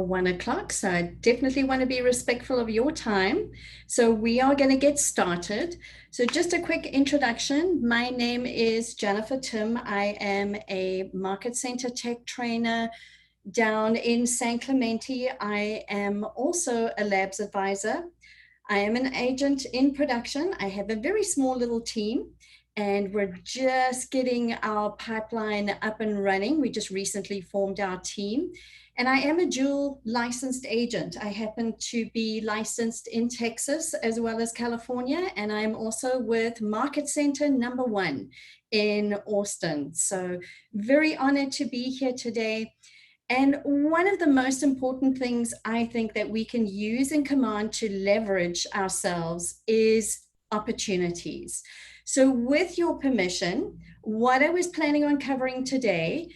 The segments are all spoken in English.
1 o'clock, so I definitely want to be respectful of your time. So we are going to get started. So just a quick introduction. My name is Jennifer Timm. I am a market center tech trainer down in San Clemente. I am also a labs advisor. I am an agent in production. I have a very small little team, and we're just getting our pipeline up and running. We just recently formed our team. And I am a dual licensed agent. I happen to be licensed in Texas as well as California. And I'm also with Market Center #1 in Austin. So very honored to be here today. And one of the most important things I think that we can use in Command to leverage ourselves is opportunities. So with your permission, what I was planning on covering today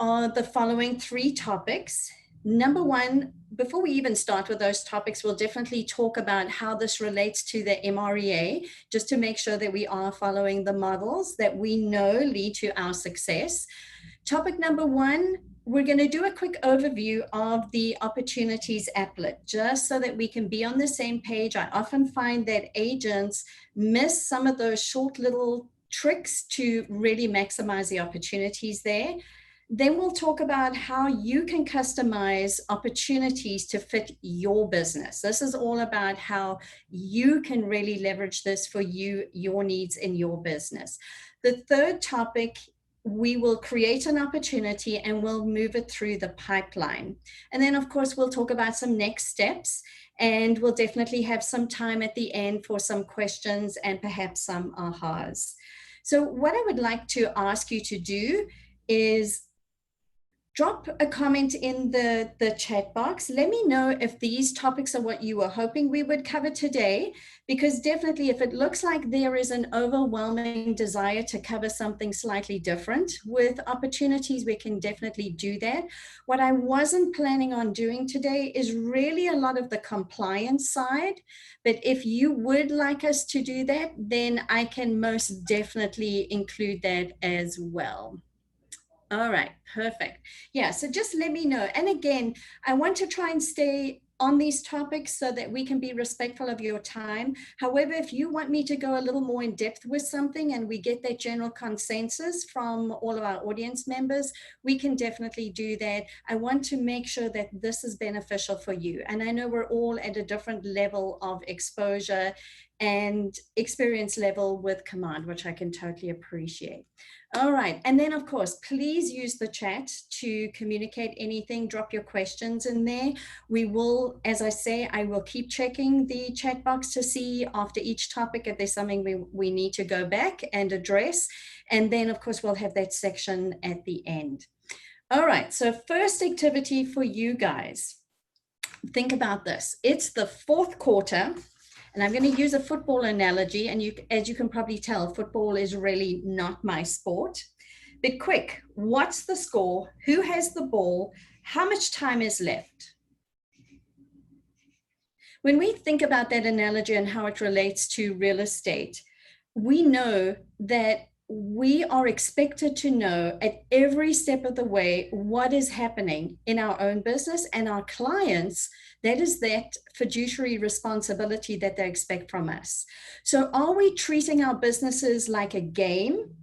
are the following 3 topics. Number 1, before we even start with those topics, we'll definitely talk about how this relates to the MREA, just to make sure that we are following the models that we know lead to our success. Topic number 1, we're going to do a quick overview of the opportunities applet, just so that we can be on the same page. I often find that agents miss some of those short little tricks to really maximize the opportunities there. Then we'll talk about how you can customize opportunities to fit your business. This is all about how you can really leverage this for you, your needs in your business. The third topic, we will create an opportunity and we'll move it through the pipeline. And then of course, we'll talk about some next steps, and we'll definitely have some time at the end for some questions and perhaps some ahas. So what I would like to ask you to do is drop a comment in the chat box. Let me know if these topics are what you were hoping we would cover today, because definitely if it looks like there is an overwhelming desire to cover something slightly different with opportunities, we can definitely do that. What I wasn't planning on doing today is really a lot of the compliance side, but if you would like us to do that, then I can most definitely include that as well. All right, perfect. Yeah, so just let me know. And again, I want to try and stay on these topics so that we can be respectful of your time. However, if you want me to go a little more in depth with something and we get that general consensus from all of our audience members, we can definitely do that. I want to make sure that this is beneficial for you. And I know we're all at a different level of exposure and experience level with Command, which I can totally appreciate. All right, and then of course, please use the chat to communicate anything, drop your questions in there. We will, as I say, I will keep checking the chat box to see after each topic if there's something we need to go back and address. And then of course, we'll have that section at the end. All right, so first activity for you guys. Think about this. It's the 4th quarter. And I'm going to use a football analogy. And as you can probably tell, football is really not my sport. But quick, what's the score? Who has the ball? How much time is left? When we think about that analogy and how it relates to real estate, we know that we are expected to know at every step of the way what is happening in our own business, and our clients, that is that fiduciary responsibility that they expect from us. So are we treating our businesses like a game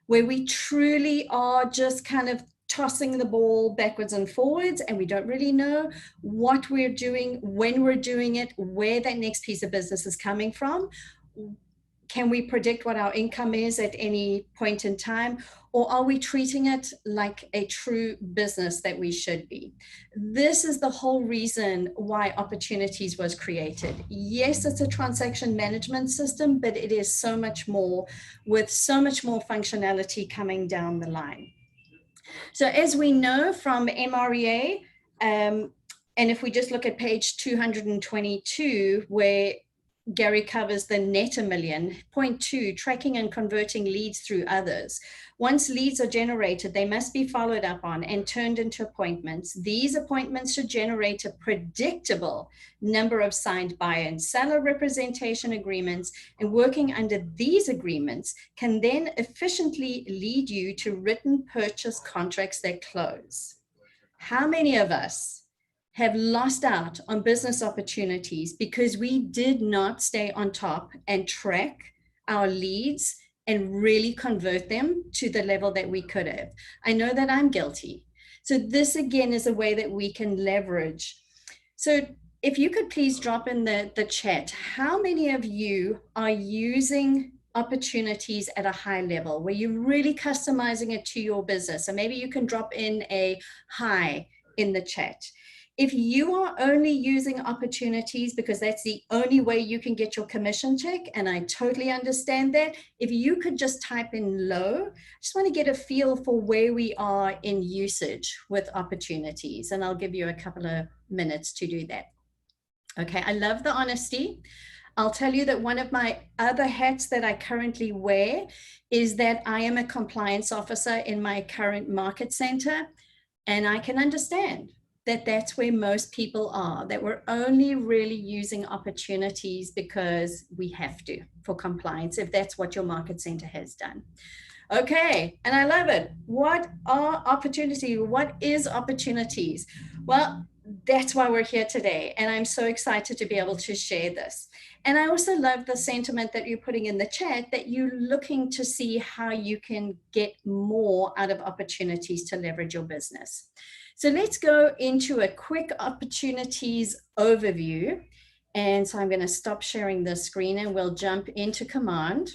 where we truly are just kind of tossing the ball backwards and forwards, and we don't really know what we're doing, when we're doing it, where that next piece of business is coming from? Can we predict what our income is at any point in time? Or are we treating it like a true business that we should be? This is the whole reason why Opportunities was created. Yes, it's a transaction management system, but it is so much more, with so much more functionality coming down the line. So as we know from MREA, and if we just look at page 222, where Gary covers the net a million. Point 2, tracking and converting leads through others. Once leads are generated, they must be followed up on and turned into appointments. These appointments should generate a predictable number of signed buyer and seller representation agreements, and working under these agreements can then efficiently lead you to written purchase contracts that close. How many of us have lost out on business opportunities because we did not stay on top and track our leads and really convert them to the level that we could have. I know that I'm guilty. So this again is a way that we can leverage. So if you could please drop in the chat, how many of you are using opportunities at a high level where you're really customizing it to your business? And maybe you can drop in a hi in the chat. If you are only using opportunities because that's the only way you can get your commission check, and I totally understand that, if you could just type in low, I just want to get a feel for where we are in usage with opportunities, and I'll give you a couple of minutes to do that. Okay, I love the honesty. I'll tell you that one of my other hats that I currently wear is that I am a compliance officer in my current market center, and I can understand that that's where most people are, that we're only really using opportunities because we have to for compliance, if that's what your market center has done. Okay, and I love it. What are opportunities? What is opportunities? Well, that's why we're here today. And I'm so excited to be able to share this. And I also love the sentiment that you're putting in the chat, that you're looking to see how you can get more out of opportunities to leverage your business. So let's go into a quick opportunities overview. And so I'm going to stop sharing the screen and we'll jump into Command.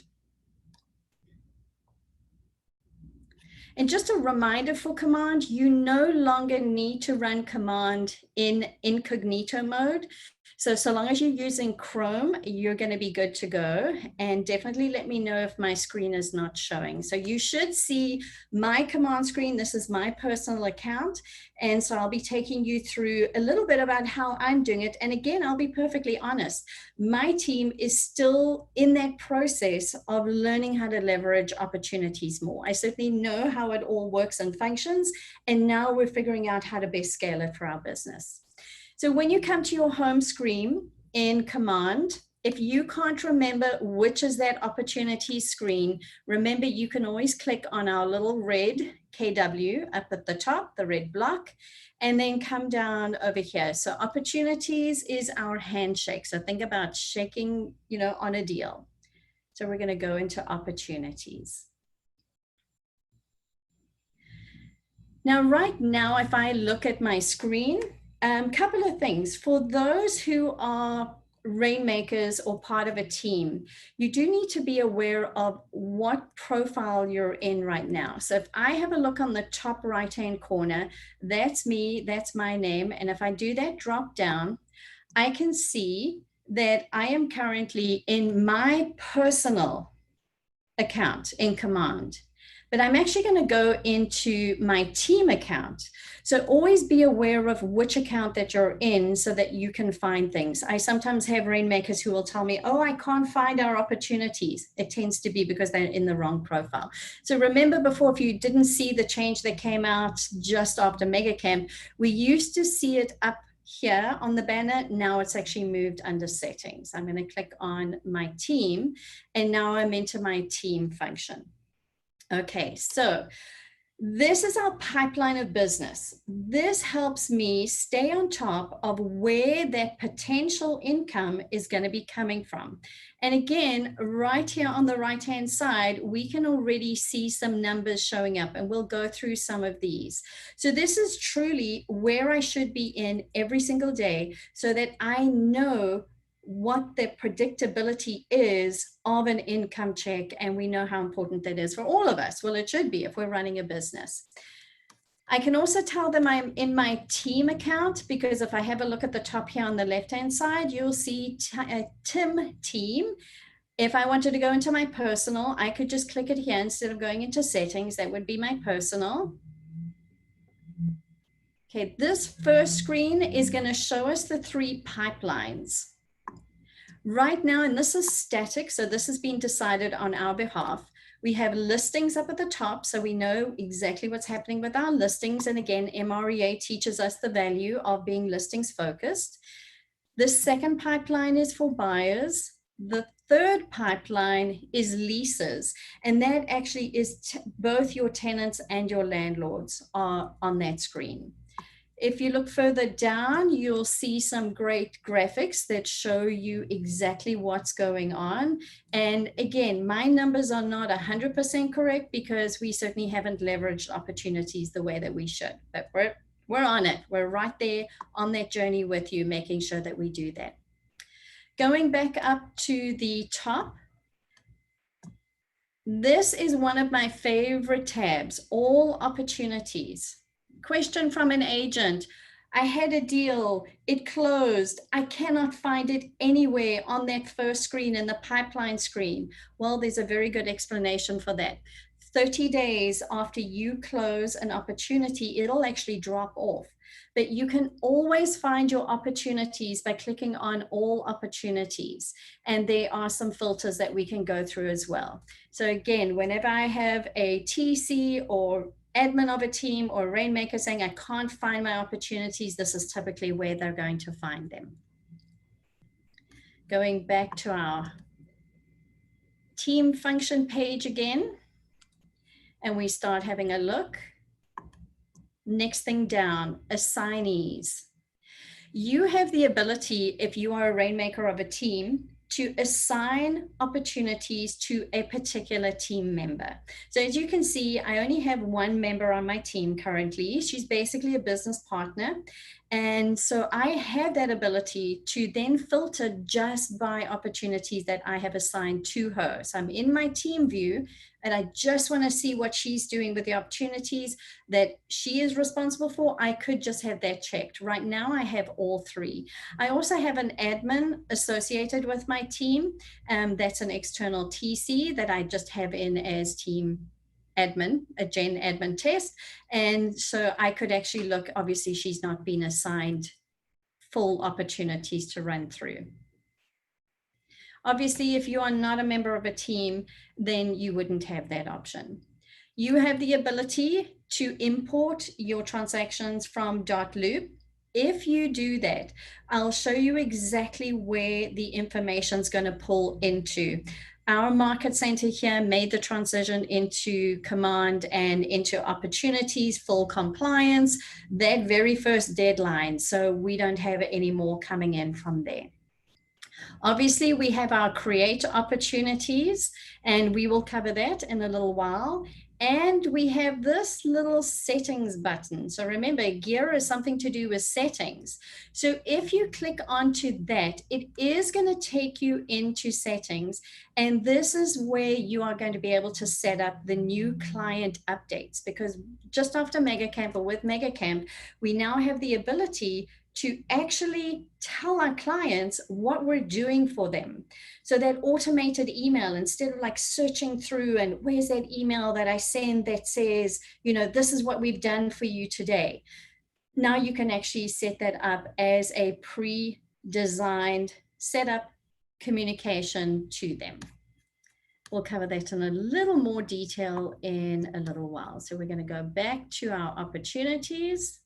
And just a reminder for Command, you no longer need to run Command in incognito mode. So long as you're using Chrome, you're going to be good to go. And definitely let me know if my screen is not showing. So you should see my Command screen. This is my personal account. And so I'll be taking you through a little bit about how I'm doing it. And again, I'll be perfectly honest. My team is still in that process of learning how to leverage opportunities more. I certainly know how it all works and functions. And now we're figuring out how to best scale it for our business. So when you come to your home screen in Command, if you can't remember which is that opportunity screen, remember you can always click on our little red KW up at the top, the red block, and then come down over here. So opportunities is our handshake. So think about shaking, on a deal. So we're going to go into opportunities. Now, right now, if I look at my screen, couple of things. For those who are rainmakers or part of a team, you do need to be aware of what profile you're in right now. So if I have a look on the top right-hand corner, that's me, that's my name. And if I do that drop down, I can see that I am currently in my personal account in Command. But I'm actually going to go into my team account. So always be aware of which account that you're in so that you can find things. I sometimes have rainmakers who will tell me, oh, I can't find our opportunities. It tends to be because they're in the wrong profile. So remember before, if you didn't see the change that came out just after Mega Camp, we used to see it up here on the banner. Now it's actually moved under settings. I'm going to click on my team, and now I'm into my team function. Okay, so this is our pipeline of business. This helps me stay on top of where that potential income is going to be coming from. And again, right here on the right-hand side, we can already see some numbers showing up, and we'll go through some of these. So this is truly where I should be in every single day so that I know what the predictability is of an income check, and we know how important that is for all of us. Well, it should be if we're running a business. I can also tell them I'm in my team account, because if I have a look at the top here on the left-hand side, you'll see Timm team. If I wanted to go into my personal, I could just click it here instead of going into settings. That would be my personal. Okay, this first screen is going to show us the 3 pipelines. Right now, and this is static, so this has been decided on our behalf. We have listings up at the top, so we know exactly what's happening with our listings. And again, MREA teaches us the value of being listings focused. The second pipeline is for buyers. The third pipeline is leases, and that actually is both your tenants and your landlords are on that screen. If you look further down, you'll see some great graphics that show you exactly what's going on. And again, my numbers are not 100% correct because we certainly haven't leveraged opportunities the way that we should, but we're on it. We're right there on that journey with you, making sure that we do that. Going back up to the top, this is one of my favorite tabs, all opportunities. Question from an agent. I had a deal, it closed. I cannot find it anywhere on that first screen in the pipeline screen. Well, there's a very good explanation for that. 30 days after you close an opportunity, it'll actually drop off. But you can always find your opportunities by clicking on all opportunities. And there are some filters that we can go through as well. So again, whenever I have a TC or admin of a team or rainmaker saying I can't find my opportunities, this is typically where they're going to find them. Going back to our team function page again, and we start having a look. Next thing down, assignees. You have the ability, if you are a rainmaker of a team, to assign opportunities to a particular team member. So as you can see, I only have one member on my team currently. She's basically a business partner. And so I have that ability to then filter just by opportunities that I have assigned to her. So I'm in my team view and I just want to see what she's doing with the opportunities that she is responsible for. I could just have that checked. Right now I have all three. I also have an admin associated with my team. That's an external TC that I just have in as team admin, a Gen admin test. And so I could actually look, obviously she's not been assigned full opportunities to run through. Obviously, if you are not a member of a team, then you wouldn't have that option. You have the ability to import your transactions from .loop. If you do that, I'll show you exactly where the information is going to pull into. Our market center here made the transition into command and into opportunities, full compliance, that very first deadline. So we don't have any more coming in from there. Obviously, we have our create opportunities, and we will cover that in a little while. And we have this little settings button. So remember, gear is something to do with settings. So if you click onto that, it is going to take you into settings. And this is where you are going to be able to set up the new client updates, because just after MegaCamp or with MegaCamp, we now have the ability to actually tell our clients what we're doing for them. So that automated email, instead of like searching through and where's that email that I send that says, you know, this is what we've done for you today. Now you can actually set that up as a pre-designed setup communication to them. We'll cover that in a little more detail in a little while. So we're going to go back to our opportunities.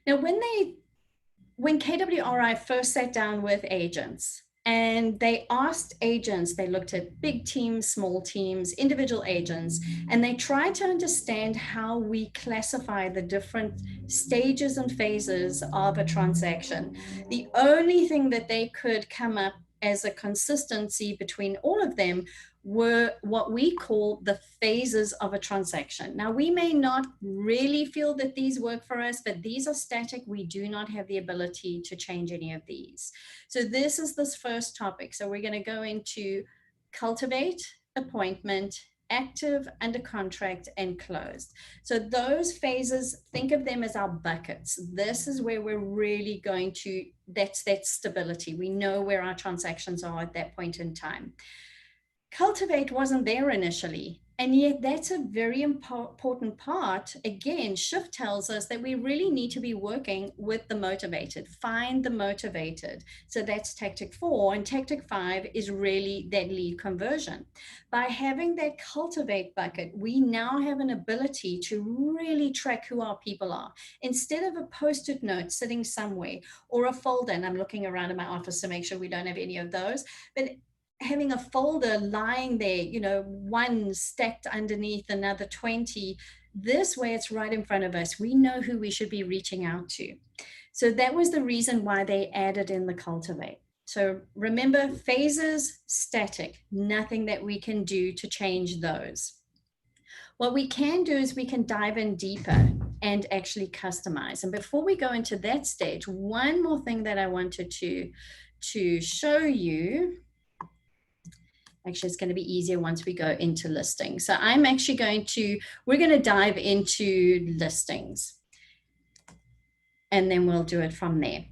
Now, when KWRI first sat down with agents and they asked agents, they looked at big teams, small teams, individual agents, and they tried to understand how we classify the different stages and phases of a transaction. The only thing that they could come up as a consistency between all of them were what we call the phases of a transaction. Now, we may not really feel that these work for us, but these are static. We do not have the ability to change any of these. So this is this first topic. So we're going to go into cultivate, appointment, active, under contract, and closed. So those phases, think of them as our buckets. This is where we're really going to, that's that stability. We know where our transactions are at that point in time. Cultivate wasn't there initially, and yet that's a very important part. Again, Shift tells us that we really need to be working with the motivated, find the motivated. So that's tactic 4, and tactic 5 is really that lead conversion. By having that cultivate bucket, we now have an ability to really track who our people are. Instead of a post-it note sitting somewhere or a folder, and I'm looking around in my office to make sure we don't have any of those, but having a folder lying there, one stacked underneath another 20. This way it's right in front of us. We know who we should be reaching out to. So that was the reason why they added in the cultivate. So remember, phases, static, nothing that we can do to change those. What we can do is we can dive in deeper and actually customize. And before we go into that stage, one more thing that I wanted to show you. Actually, it's going to be easier once we go into listings. So I'm actually we're going to dive into listings. And then we'll do it from there.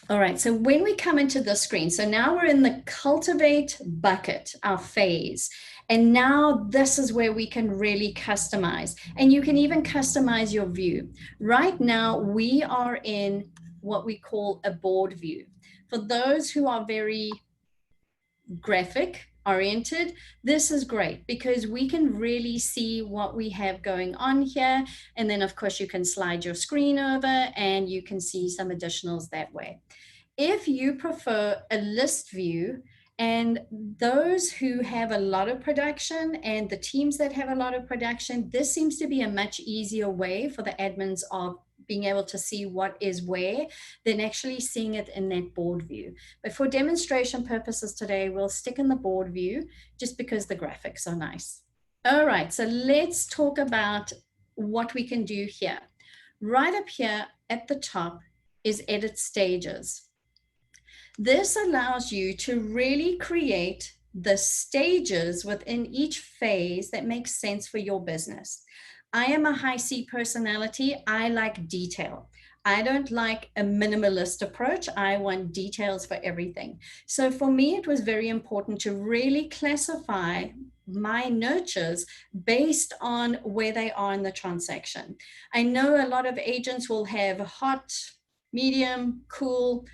All right, so when we come into the screen, so now we're in the cultivate bucket, our phase. And now this is where we can really customize. And you can even customize your view. Right now, we are in what we call a board view. For those who are very graphic oriented, this is great because we can really see what we have going on here. And then of course you can slide your screen over and you can see some additionals that way. If you prefer a list view, and those who have a lot of production and the teams that have a lot of production, this seems to be a much easier way for the admins of being able to see what is where than actually seeing it in that board view. But for demonstration purposes today, we'll stick in the board view just because the graphics are nice. All right, so let's talk about what we can do here. Right up here at the top is edit stages. This allows you to really create the stages within each phase that makes sense for your business. I am a high C personality. I like detail. I don't like a minimalist approach. I want details for everything. So for me, it was very important to really classify my nurtures based on where they are in the transaction. I know a lot of agents will have hot, medium, cool.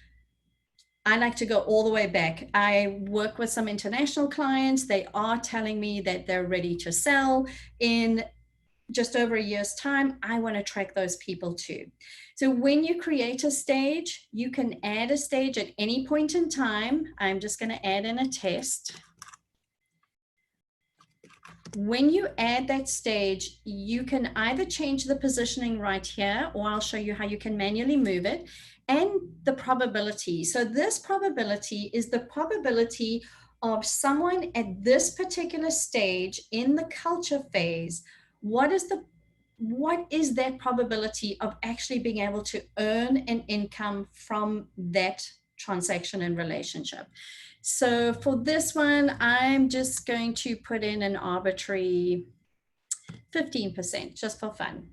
I like to go all the way back. I work with some international clients. They are telling me that they're ready to sell in just over a year's time. I want to track those people too. So when you create a stage, you can add a stage at any point in time. I'm just going to add in a test. When you add that stage, you can either change the positioning right here, or I'll show you how you can manually move it, and the probability. So this probability is the probability of someone at this particular stage in the culture phase. What is that probability of actually being able to earn an income from that transaction and relationship? So for this one, I'm just going to put in an arbitrary 15% just for fun.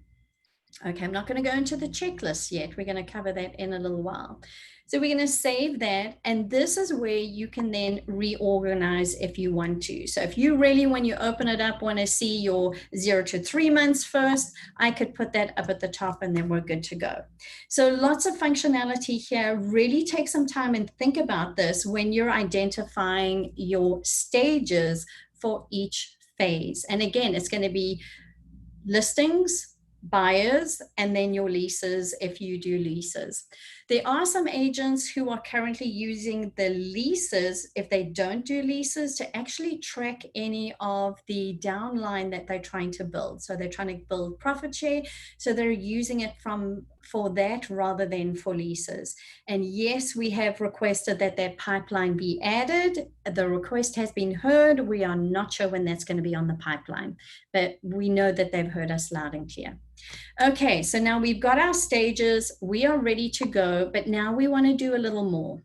Okay, I'm not going to go into the checklist yet. We're going to cover that in a little while. So we're going to save that. And this is where you can then reorganize if you want to. So if you really, when you open it up, want to see your 0 to 3 months first, I could put that up at the top and then we're good to go. So lots of functionality here. Really take some time and think about this when you're identifying your stages for each phase. And again, it's going to be listings, buyers, and then your leases if you do leases. There are some agents who are currently using the leases, if they don't do leases, to actually track any of the downline that they're trying to build. So they're trying to build profit share. So they're using it for that rather than for leases. And yes, we have requested that that pipeline be added. The request has been heard. We are not sure when that's going to be on the pipeline, but we know that they've heard us loud and clear. Okay, so now we've got our stages, we are ready to go, but now we want to do a little more.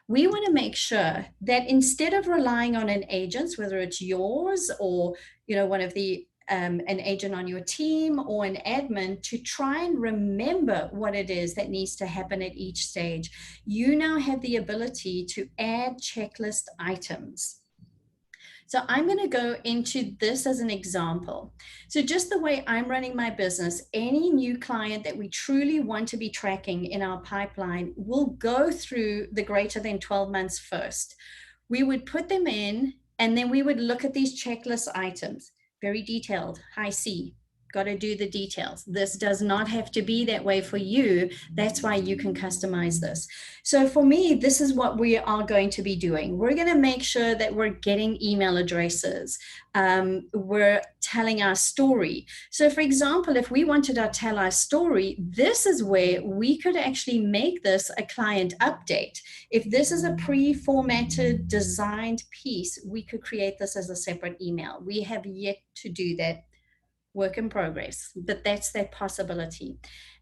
We want to make sure that instead of relying on an agent, whether it's yours or one of the an agent on your team or an admin, to try and remember what it is that needs to happen at each stage, you now have the ability to add checklist items. So I'm going to go into this as an example. So just the way I'm running my business, any new client that we truly want to be tracking in our pipeline will go through the greater than 12 months first. We would put them in, and then we would look at these checklist items, very detailed, high C, got to do the details. This does not have to be that way for you. That's why you can customize this. So for me, this is what we are going to be doing. We're going to make sure that we're getting email addresses. We're telling our story. So for example, if we wanted to tell our story, this is where we could actually make this a client update. If this is a pre-formatted, designed piece, we could create this as a separate email. We have yet to do that. Work in progress, but that's that possibility.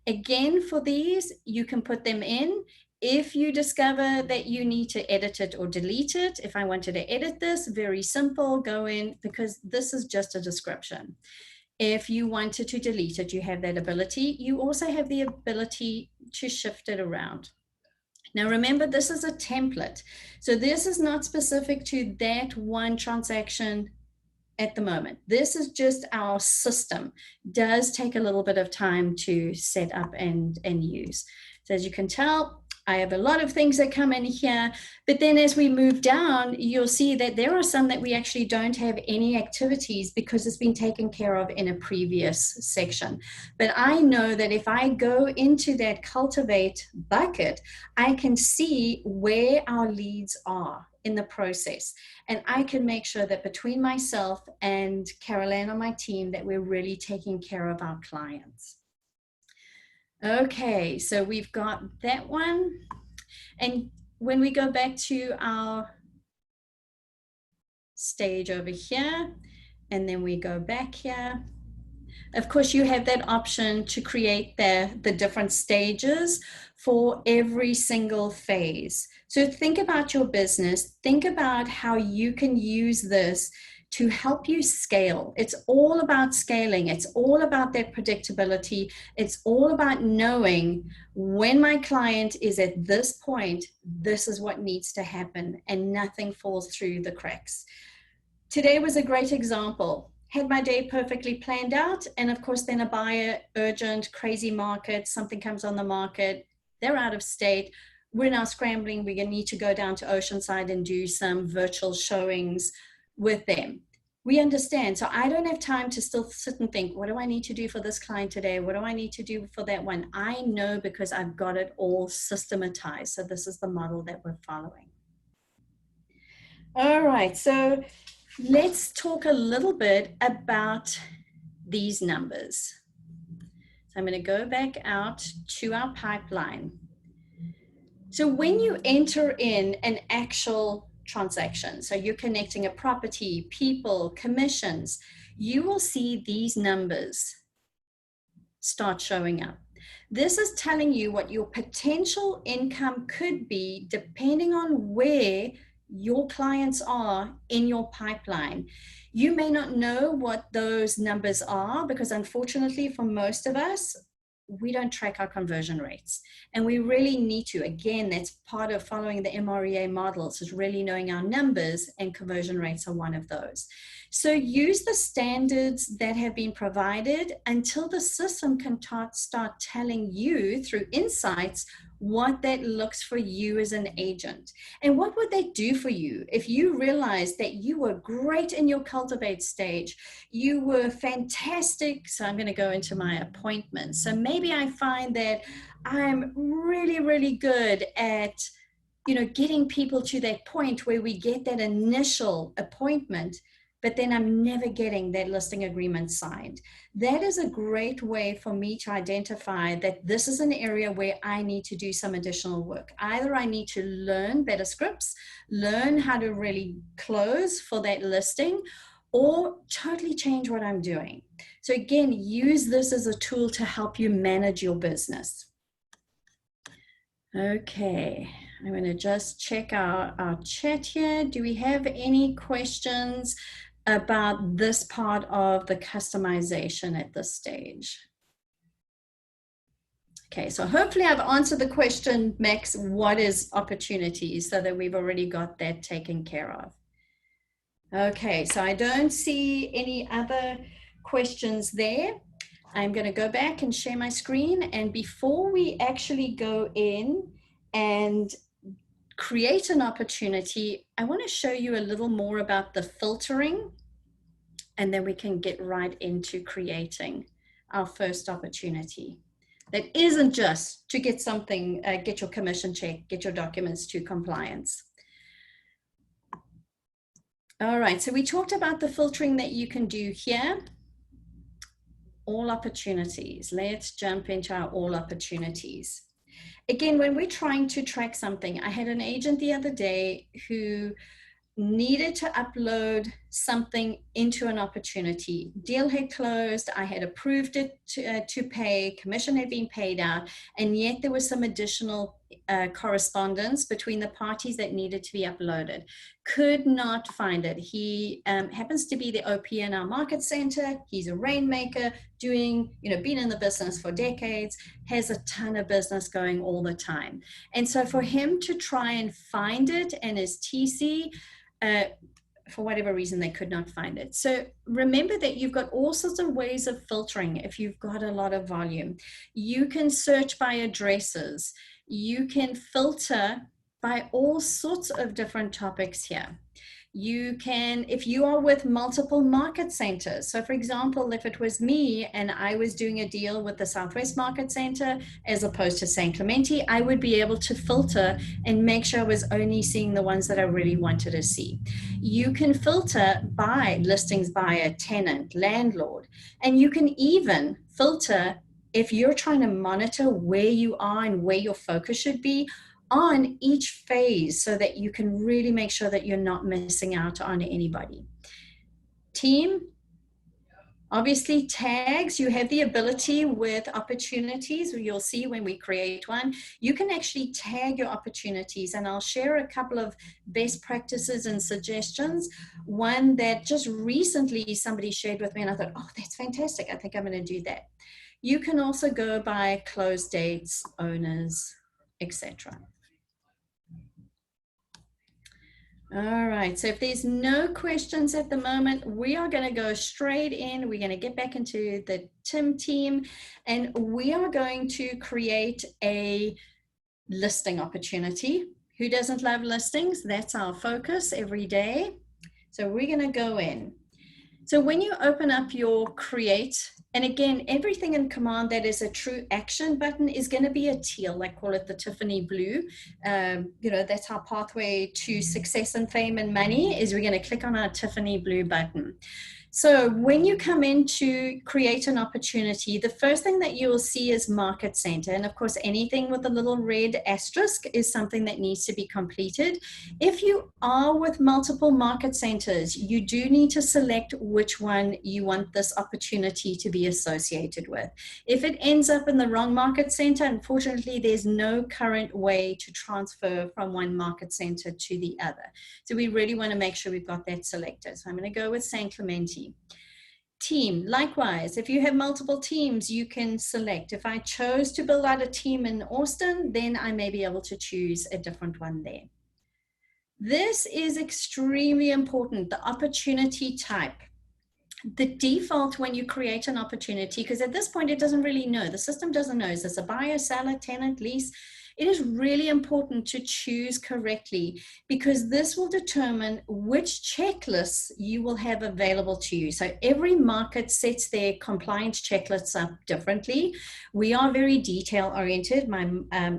Again, for these, you can put them in. If you discover that you need to edit it or delete it, if I wanted to edit this, very simple, go in, because this is just a description. If you wanted to delete it, you have that ability. You also have the ability to shift it around. Now, remember, this is a template. So this is not specific to that one transaction at the moment. This is just our system. Does take a little bit of time to set up and use. So as you can tell, I have a lot of things that come in here, but then as we move down, you'll see that there are some that we actually don't have any activities because it's been taken care of in a previous section. But I know that if I go into that cultivate bucket, I can see where our leads are in the process. And I can make sure that between myself and Caroline on my team that we're really taking care of our clients. Okay, so we've got that one. And when we go back to our stage over here, and then we go back here, of course, you have that option to create the different stages for every single phase. So think about your business. Think about how you can use this to help you scale. It's all about scaling. It's all about that predictability. It's all about knowing when my client is at this point, this is what needs to happen, and nothing falls through the cracks. Today was a great example. Had my day perfectly planned out, and of course then a buyer, urgent, crazy market, something comes on the market, they're out of state, we're now scrambling, we're going to need to go down to Oceanside and do some virtual showings with them. We understand. So I don't have time to still sit and think, what do I need to do for this client today? What do I need to do for that one? I know because I've got it all systematized. So this is the model that we're following. All right, so let's talk a little bit about these numbers. So I'm going to go back out to our pipeline. So when you enter in an actual transaction, so you're connecting a property, people, commissions, you will see these numbers start showing up. This is telling you what your potential income could be depending on where your clients are in your pipeline. You may not know what those numbers are because unfortunately for most of us, we don't track our conversion rates, and we really need to. Again, that's part of following the MREA models, is really knowing our numbers, and conversion rates are one of those. So use the standards that have been provided until the system can start telling you through insights what that looks for you as an agent. And what would that do for you if you realized that you were great in your cultivate stage, you were fantastic. So I'm going to go into my appointments. So maybe I find that I'm really, really good at, getting people to that point where we get that initial appointment, but then I'm never getting that listing agreement signed. That is a great way for me to identify that this is an area where I need to do some additional work. Either I need to learn better scripts, learn how to really close for that listing, or totally change what I'm doing. So again, use this as a tool to help you manage your business. Okay, I'm going to just check our chat here. Do we have any questions about this part of the customization at this stage? Okay, so hopefully I've answered the question, Max, what is opportunities, so that we've already got that taken care of. Okay, so I don't see any other questions there. I'm going to go back and share my screen. And before we actually go in and create an opportunity, I want to show you a little more about the filtering, and then we can get right into creating. our first opportunity. That isn't just to get something, get your commission check, get your documents to compliance. All right, so we talked about the filtering that you can do here. All opportunities. Let's jump into our all opportunities. Again, when we're trying to track something, I had an agent the other day who needed to upload something into an opportunity. Deal had closed, I had approved it to pay, commission had been paid out, and yet there was some additional correspondence between the parties that needed to be uploaded. Could not find it. He happens to be the OP in our market center. He's a rainmaker, doing, been in the business for decades, has a ton of business going all the time. And so for him to try and find it and his TC, for whatever reason, they could not find it. So remember that you've got all sorts of ways of filtering if you've got a lot of volume. You can search by addresses. You can filter by all sorts of different topics here. You can, if you are with multiple market centers. So for example, if it was me and I was doing a deal with the Southwest Market Center as opposed to San Clemente, I would be able to filter and make sure I was only seeing the ones that I really wanted to see. You can filter by listings by a tenant, landlord, and you can even filter if you're trying to monitor where you are and where your focus should be on each phase so that you can really make sure that you're not missing out on anybody. Team, obviously tags, you have the ability with opportunities, you'll see when we create one, you can actually tag your opportunities, and I'll share a couple of best practices and suggestions. One that just recently somebody shared with me and I thought, oh, that's fantastic. I think I'm going to do that. You can also go by close dates, owners, etc. All right, so if there's no questions at the moment, we are going to go straight in. We're going to get back into the Timm team, and we are going to create a listing opportunity. Who doesn't love listings? That's our focus every day. So we're going to go in. So when you open up your create, and again, everything in Command that is a true action button is going to be a teal. I call it the Tiffany blue. That's our pathway to success and fame and money, is we're going to click on our Tiffany blue button. So when you come in to create an opportunity, the first thing that you will see is market center. And of course, anything with a little red asterisk is something that needs to be completed. If you are with multiple market centers, you do need to select which one you want this opportunity to be associated with. If it ends up in the wrong market center, unfortunately, there's no current way to transfer from one market center to the other. So we really want to make sure we've got that selected. So I'm going to go with San Clemente. Team, likewise, if you have multiple teams, you can select. If I chose to build out a team in Austin, then I may be able to choose a different one there. This is extremely important, the opportunity type. The default when you create an opportunity, because at this point it doesn't really know, the system doesn't know, is this a buyer, seller, tenant, lease? It is really important to choose correctly, because this will determine which checklists you will have available to you. So every market sets their compliance checklists up differently. We are very detail oriented. My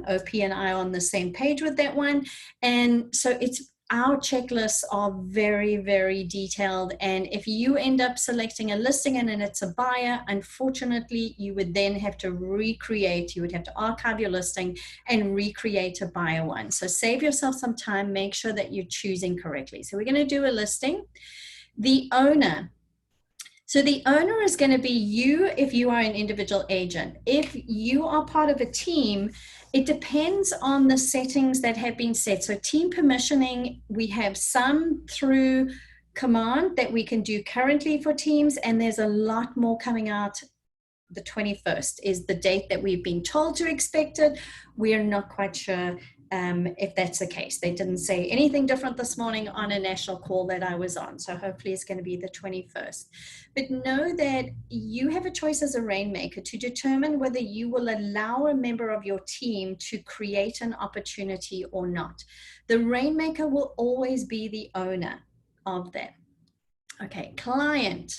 OP and I are on the same page with that one. And so our checklists are very, very detailed. And if you end up selecting a listing and then it's a buyer, unfortunately, you would then have to recreate, you would have to archive your listing and recreate a buyer one. So save yourself some time, make sure that you're choosing correctly. So we're going to do a listing. The owner. So the owner is going to be you if you are an individual agent. If you are part of a team, it depends on the settings that have been set. So team permissioning, we have some through Command that we can do currently for teams, and there's a lot more coming out. The 21st is the date that we've been told to expect it. We are not quite sure if that's the case. They didn't say anything different this morning on a national call that I was on. So hopefully it's going to be the 21st. But know that you have a choice as a rainmaker to determine whether you will allow a member of your team to create an opportunity or not. The rainmaker will always be the owner of that. Okay, client.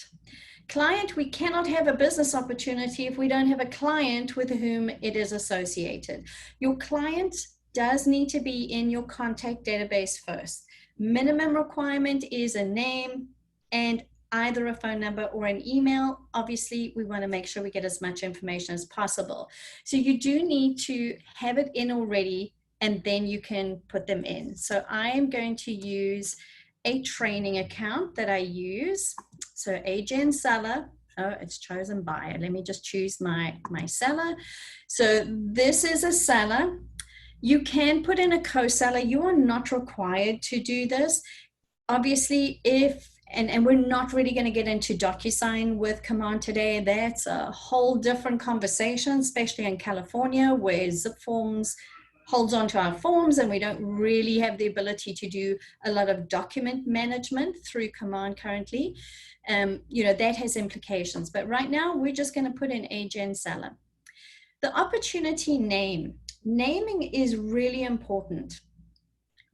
Client, we cannot have a business opportunity if we don't have a client with whom it is associated. Your client does need to be in your contact database first. Minimum requirement is a name and either a phone number or an email. Obviously, we want to make sure we get as much information as possible. So you do need to have it in already, and then you can put them in. So I am going to use a training account that I use. So Agen seller. Oh, it's chosen buyer. Let me just choose my seller. So this is a seller. You can put in a co-seller. You are not required to do this. Obviously, and we're not really going to get into DocuSign with Command today. That's a whole different conversation, especially in California, where zip forms holds onto our forms and we don't really have the ability to do a lot of document management through Command currently. That has implications. But right now, we're just going to put in Agen seller. The opportunity naming is really important.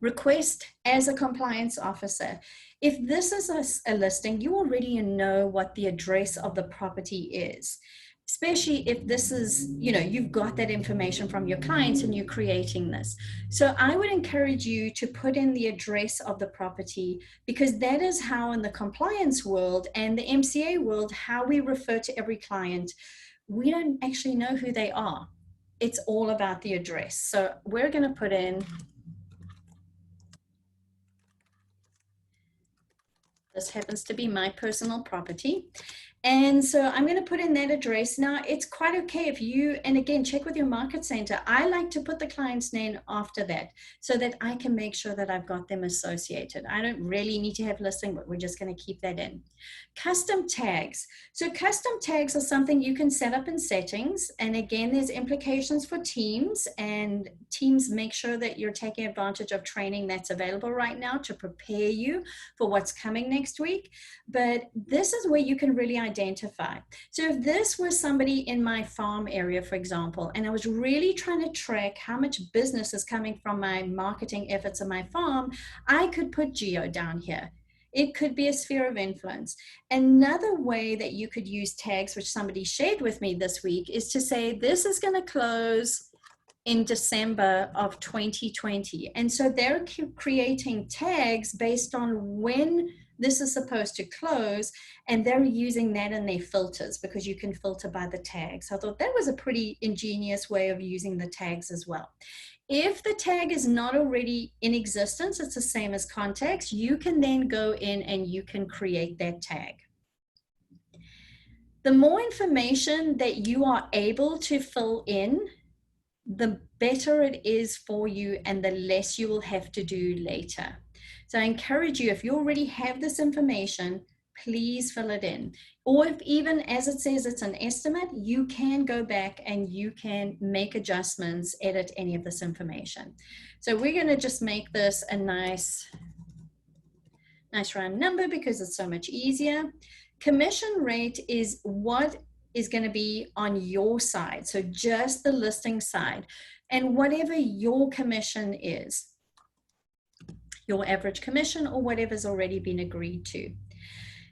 Request as a compliance officer. If this is a listing, you already know what the address of the property is, especially if this is, you've got that information from your clients and you're creating this. So I would encourage you to put in the address of the property, because that is how in the compliance world and the MCA world, how we refer to every client, we don't actually know who they are. It's all about the address. So we're going to put in, this happens to be my personal property. And so I'm going to put in that address. Now, it's quite okay if you, and again, check with your market center. I like to put the client's name after that so that I can make sure that I've got them associated. I don't really need to have listing, but we're just going to keep that in. Custom tags. So custom tags are something you can set up in settings. And again, there's implications for teams, and teams make sure that you're taking advantage of training that's available right now to prepare you for what's coming next week. But this is where you can really identify. So if this was somebody in my farm area, for example, and I was really trying to track how much business is coming from my marketing efforts on my farm, I could put geo down here. It could be a sphere of influence. Another way that you could use tags, which somebody shared with me this week, is to say, this is going to close in December of 2020. And so they're creating tags based on when this is supposed to close, and they're using that in their filters, because you can filter by the tags. So I thought that was a pretty ingenious way of using the tags as well. If the tag is not already in existence, it's the same as contacts, you can then go in and you can create that tag. The more information that you are able to fill in, the better it is for you and the less you will have to do later. So I encourage you, if you already have this information, please fill it in. Or if even as it says it's an estimate, you can go back and you can make adjustments, edit any of this information. So we're going to just make this a nice round number because it's so much easier. Commission rate is what is going to be on your side. So just the listing side, and whatever your commission is, your average commission or whatever's already been agreed to.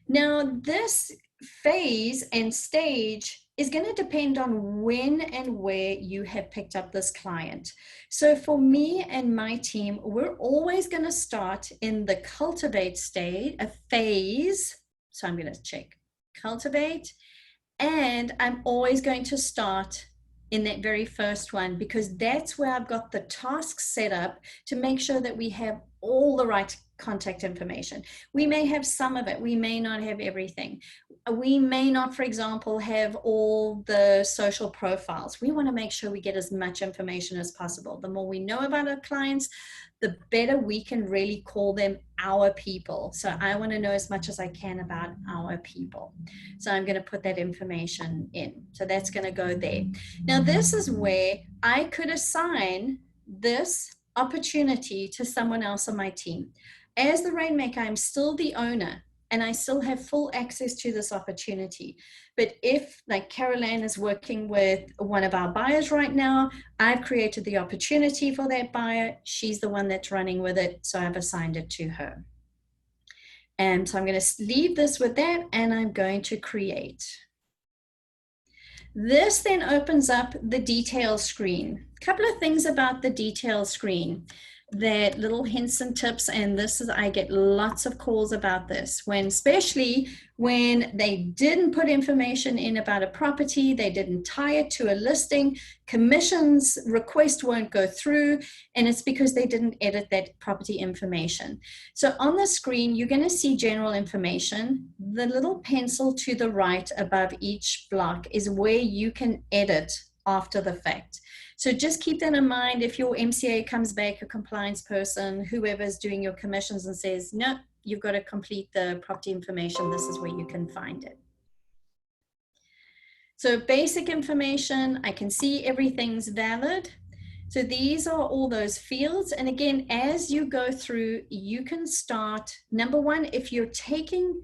Now, this phase and stage is going to depend on when and where you have picked up this client. So for me and my team, we're always going to start in the cultivate stage, a phase. So I'm going to check cultivate, and I'm always going to start in that very first one, because that's where I've got the tasks set up to make sure that we have all the right contact information. We may have some of it, we may not have everything. We may not, for example, have all the social profiles. We want to make sure we get as much information as possible. The more we know about our clients, the better we can really call them our people. So I want to know as much as I can about our people. So I'm going to put that information in. So that's going to go there. Now, this is where I could assign this opportunity to someone else on my team. As the Rainmaker, I'm still the owner and I still have full access to this opportunity. But if, like, Caroline is working with one of our buyers right now, I've created the opportunity for that buyer. She's the one that's running with it, so I've assigned it to her. And so I'm going to leave this with that, and I'm going to create. This then opens up the detail screen. A couple of things about the detail screen, that little hints and tips, and this is, I get lots of calls about this, especially when they didn't put information in about a property, they didn't tie it to a listing, commissions request won't go through, and it's because they didn't edit that property information. So on the screen, you're going to see general information. The little pencil to the right above each block is where you can edit after the fact. So just keep that in mind. If your MCA comes back, a compliance person, whoever's doing your commissions, and says, no, you've got to complete the property information, this is where you can find it. So basic information, I can see everything's valid. So these are all those fields. And again, as you go through, you can start, number one, if you're taking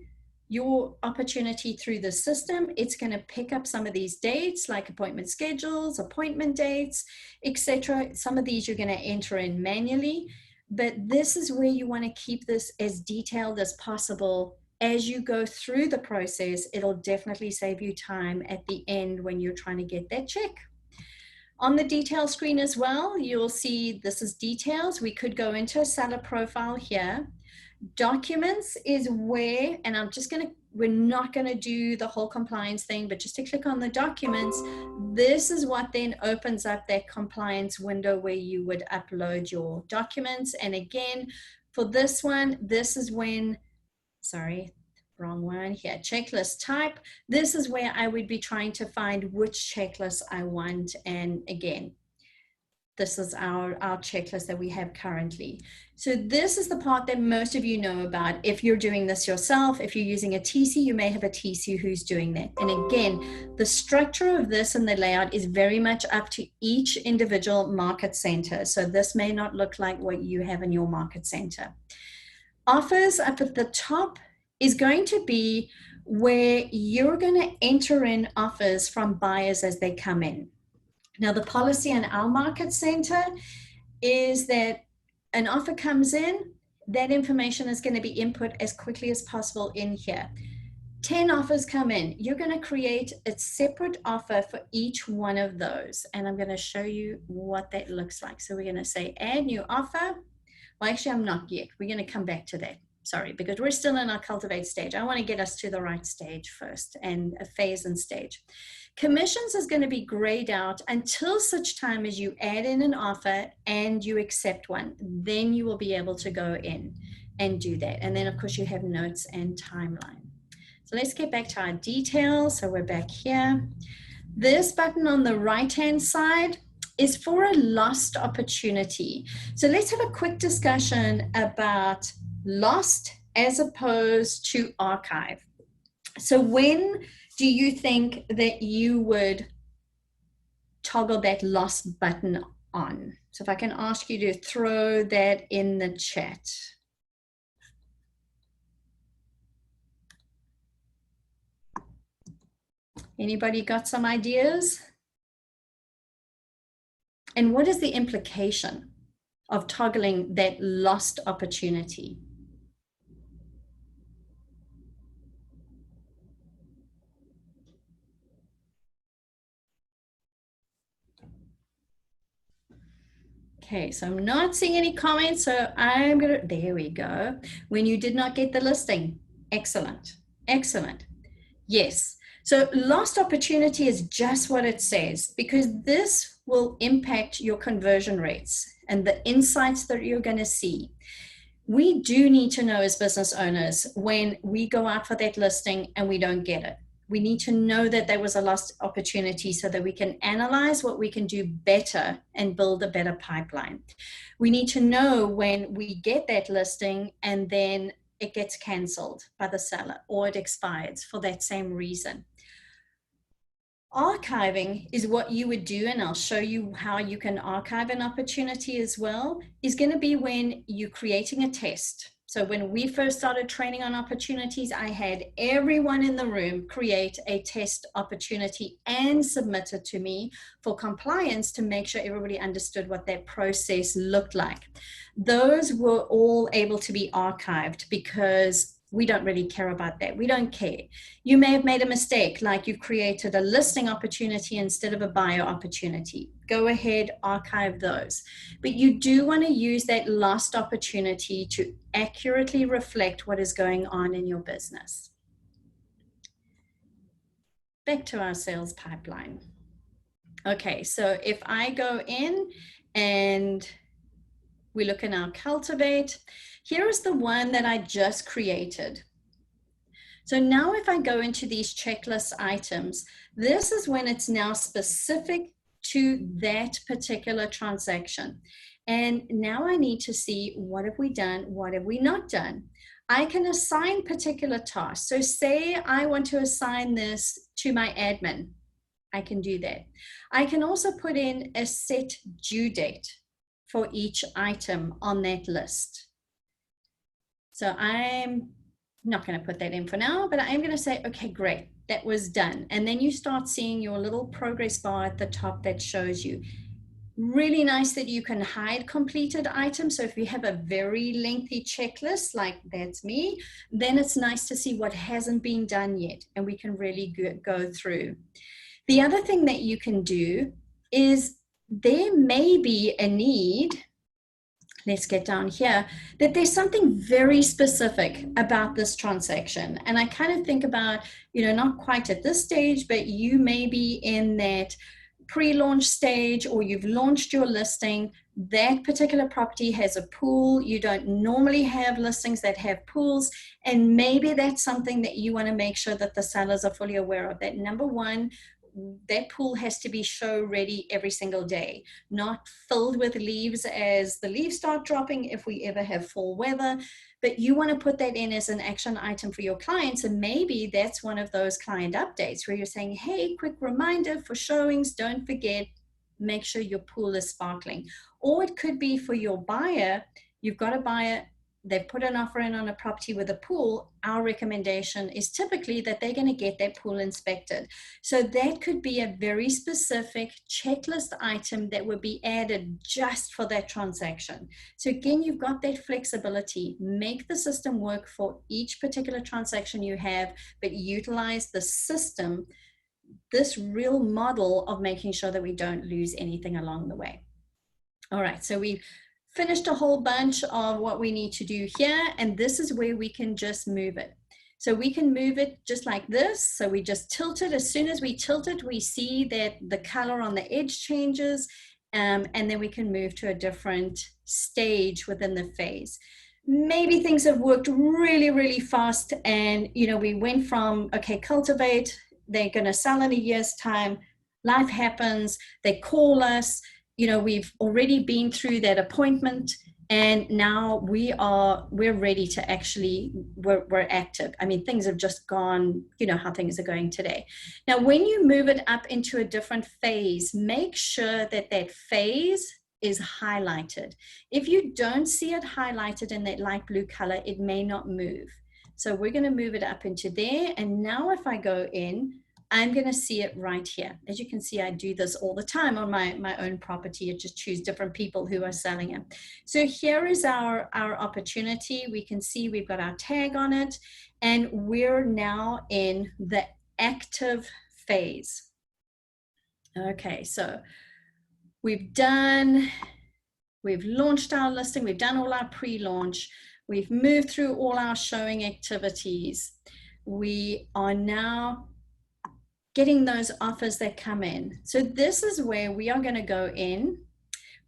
your opportunity through the system, it's going to pick up some of these dates like appointment schedules, appointment dates, etc. Some of these you're going to enter in manually, but this is where you want to keep this as detailed as possible. As you go through the process, it'll definitely save you time at the end when you're trying to get that check. On the detail screen as well, you'll see this is details. We could go into a seller profile here. Documents is where, and we're not going to do the whole compliance thing, but just to click on the documents, this is what then opens up that compliance window where you would upload your documents. And again, for this one, this is when, sorry, wrong one here, checklist type. This is where I would be trying to find which checklist I want. And again, this is our checklist that we have currently. So this is the part that most of you know about. If you're doing this yourself, if you're using a TC, you may have a TC who's doing that. And again, the structure of this and the layout is very much up to each individual market center. So this may not look like what you have in your market center. Offers up at the top is going to be where you're going to enter in offers from buyers as they come in. Now, the policy in our market center is that an offer comes in, that information is going to be input as quickly as possible in here. 10 offers come in, you're going to create a separate offer for each one of those. And I'm going to show you what that looks like. So we're going to say add new offer. Well, actually, I'm not yet. We're going to come back to that. Sorry, because we're still in our cultivate stage. I want to get us to the right stage first, and a phase and stage. Commissions is going to be grayed out until such time as you add in an offer and you accept one. Then you will be able to go in and do that. And then, of course, you have notes and timeline. So let's get back to our details. So we're back here. This button on the right-hand side is for a lost opportunity. So let's have a quick discussion about lost as opposed to archive. So when do you think that you would toggle that lost button on? So if I can ask you to throw that in the chat. Anybody got some ideas? And what is the implication of toggling that lost opportunity? Okay, so I'm not seeing any comments, so I'm gonna, there we go. When you did not get the listing, excellent, excellent. Yes, so lost opportunity is just what it says, because this will impact your conversion rates and the insights that you're gonna see. We do need to know as business owners when we go out for that listing and we don't get it. We need to know that there was a lost opportunity so that we can analyze what we can do better and build a better pipeline. We need to know when we get that listing and then it gets canceled by the seller or it expires for that same reason. Archiving is what you would do, and I'll show you how you can archive an opportunity as well, is going to be when you're creating a test. So when we first started training on opportunities, I had everyone in the room create a test opportunity and submit it to me for compliance to make sure everybody understood what that process looked like. Those were all able to be archived because we don't really care about that. We don't care. You may have made a mistake, like you've created a listing opportunity instead of a buyer opportunity. Go ahead, archive those. But you do want to use that lost opportunity to accurately reflect what is going on in your business. Back to our sales pipeline. Okay, so if I go in and we look in our Cultivate, here is the one that I just created. So now if I go into these checklist items, this is when it's now specific to that particular transaction. And now I need to see, what have we done? What have we not done? I can assign particular tasks. So say I want to assign this to my admin. I can do that. I can also put in a set due date for each item on that list. So I'm not going to put that in for now, but I'm going to say, okay, great, that was done. And then you start seeing your little progress bar at the top that shows you. Really nice that you can hide completed items. So if you have a very lengthy checklist, like that's me, then it's nice to see what hasn't been done yet, and we can really go through. The other thing that you can do is there may be a need, let's get down here, that there's something very specific about this transaction. And I kind of think about, not quite at this stage, but you may be in that pre-launch stage, or you've launched your listing. That particular property has a pool. You don't normally have listings that have pools. And maybe that's something that you want to make sure that the sellers are fully aware of. That number one, that pool has to be show ready every single day, not filled with leaves as the leaves start dropping if we ever have fall weather. But you want to put that in as an action item for your clients. And maybe that's one of those client updates where you're saying, hey, quick reminder for showings, don't forget, make sure your pool is sparkling. Or it could be for your buyer. You've got a buyer, they've put an offer in on a property with a pool. Our recommendation is typically that they're going to get that pool inspected. So that could be a very specific checklist item that would be added just for that transaction. So again, you've got that flexibility. Make the system work for each particular transaction you have, but utilize the system, this real model of making sure that we don't lose anything along the way. All right, so we've finished a whole bunch of what we need to do here, and this is where we can just move it. So we can move it just like this. So we just tilt it. As soon as we tilt it, we see that the color on the edge changes, and then we can move to a different stage within the phase. Maybe things have worked really, really fast, and we went from, okay, Cultivate, they're going to sell in a year's time. Life happens. They call us. We've already been through that appointment, and now we're ready to actually, we're active. I mean, things have just gone, how things are going today. Now, when you move it up into a different phase, make sure that that phase is highlighted. If you don't see it highlighted in that light blue color, it may not move. So we're going to move it up into there. And now if I go in, I'm going to see it right here. As you can see, I do this all the time on my own property. I just choose different people who are selling it. So here is our opportunity. We can see we've got our tag on it, and we're now in the active phase. Okay, so we've launched our listing. We've done all our pre-launch. We've moved through all our showing activities. We are now getting those offers that come in. So this is where we are going to go in.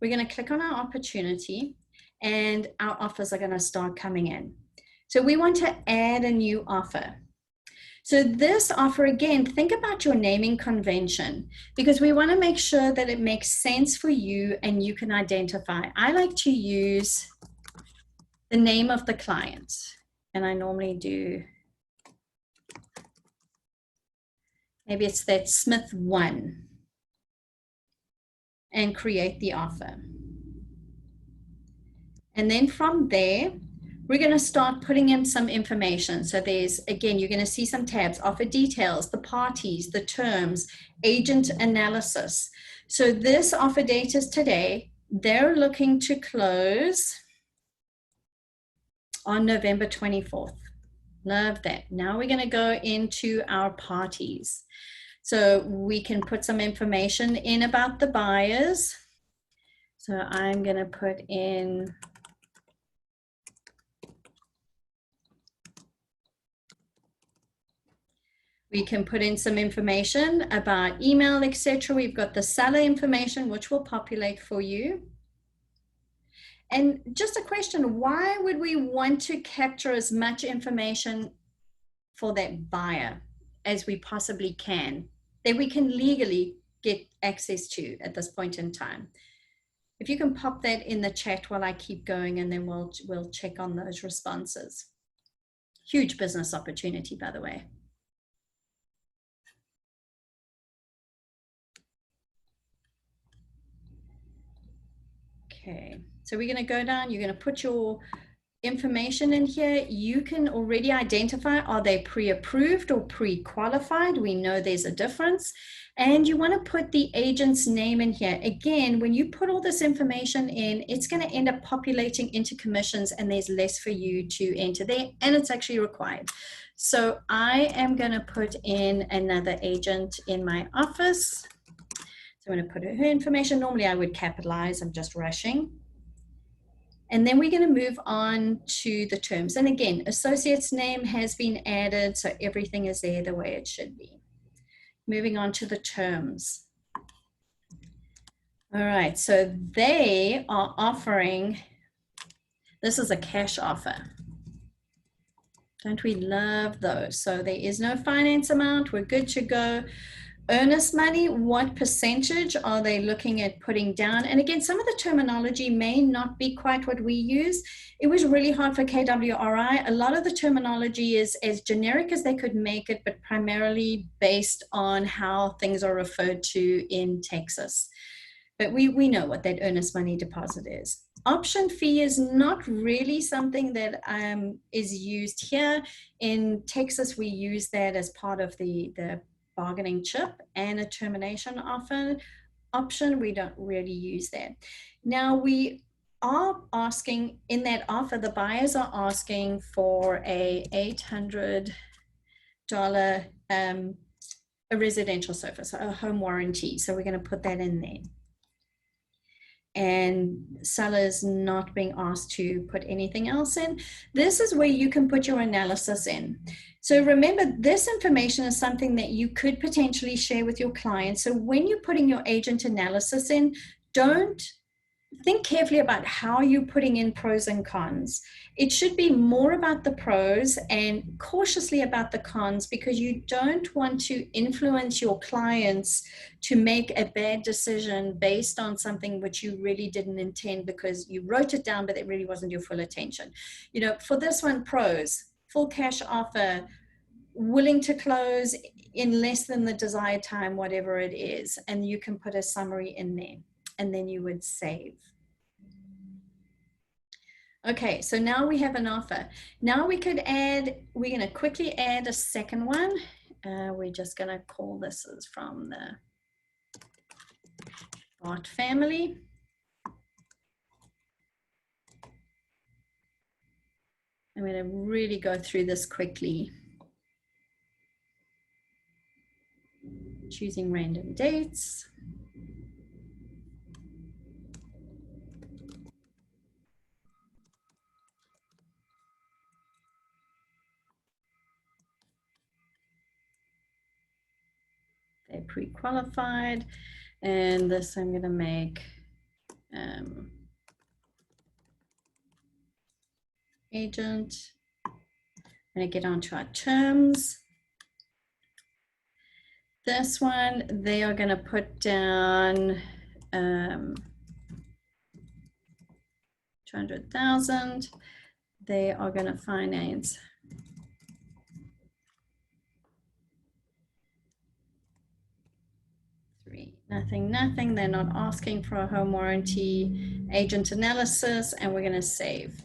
We're going to click on our opportunity, and our offers are going to start coming in. So we want to add a new offer. So this offer, again, think about your naming convention, because we want to make sure that it makes sense for you and you can identify. I like to use the name of the client, and I normally do, maybe it's that Smith 1, and create the offer. And then from there, we're going to start putting in some information. So there's, again, you're going to see some tabs: offer details, the parties, the terms, agent analysis. So this offer date is today. They're looking to close on November 24th. Love that. Now we're going to go into our parties. So we can put some information in about the buyers. So I'm going to put in we can put in some information about email, etc. We've got the seller information, which will populate for you. And just a question, why would we want to capture as much information for that buyer as we possibly can, that we can legally get access to at this point in time? If you can pop that in the chat while I keep going, and then we'll check on those responses. Huge business opportunity, by the way. Okay, so we're going to go down. You're going to put your information in here. You can already identify, are they pre-approved or pre-qualified? We know there's a difference. And you want to put the agent's name in here. Again, when you put all this information in, it's going to end up populating into commissions, and there's less for you to enter there, and it's actually required. So I am going to put in another agent in my office. So I'm going to put her information. Normally I would capitalize, I'm just rushing. And then we're going to move on to the terms. And again, associate's name has been added, so everything is there the way it should be. Moving on to the terms. All right, so they are offering, this is a cash offer. Don't we love those? So there is no finance amount, we're good to go. Earnest money, what percentage are they looking at putting down? And again, some of the terminology may not be quite what we use. It was really hard for KWRI. A lot of the terminology is as generic as they could make it, but primarily based on how things are referred to in Texas. But we know what that earnest money deposit is. Option fee is not really something that is used here. In Texas, we use that as part of the bargaining chip and a termination option. We don't really use that. Now we are asking in that offer, the buyers are asking for a $800 a residential service, a home warranty. So we're going to put that in there. And sellers not being asked to put anything else in. This is where you can put your analysis in. So remember, this information is something that you could potentially share with your clients. So when you're putting your agent analysis in, don't think carefully about how you're putting in pros and cons. It should be more about the pros and cautiously about the cons, because you don't want to influence your clients to make a bad decision based on something which you really didn't intend because you wrote it down, but it really wasn't your full attention. You know, for this one, pros, full cash offer, willing to close in less than the desired time, whatever it is, and you can put a summary in there. And then you would save. Okay, so now we have an offer. Now we could add, we're going to quickly add a second one. We're just going to call this is from the Bart family. I'm going to really go through this quickly. Choosing random dates. They're pre-qualified, and this I'm going to make agent. I'm going to get onto our terms. This one, they are going to put down 200,000. They are going to finance nothing. They're not asking for a home warranty, agent analysis, and we're going to save.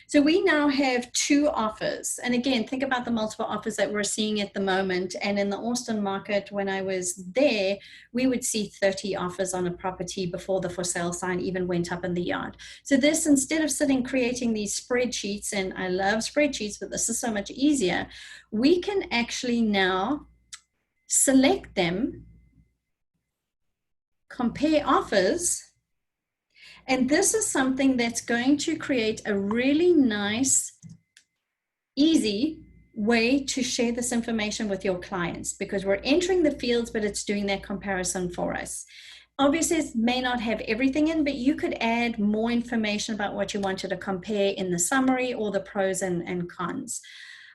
So we now have 2 offers. And again, think about the multiple offers that we're seeing at the moment. And in the Austin market, when I was there, we would see 30 offers on a property before the for sale sign even went up in the yard. So this, instead of sitting creating these spreadsheets, and I love spreadsheets, but this is so much easier, we can actually now select them, compare offers, and this is something that's going to create a really nice, easy way to share this information with your clients, because we're entering the fields, but it's doing that comparison for us. Obviously, it may not have everything in, but you could add more information about what you wanted to compare in the summary or the pros and cons.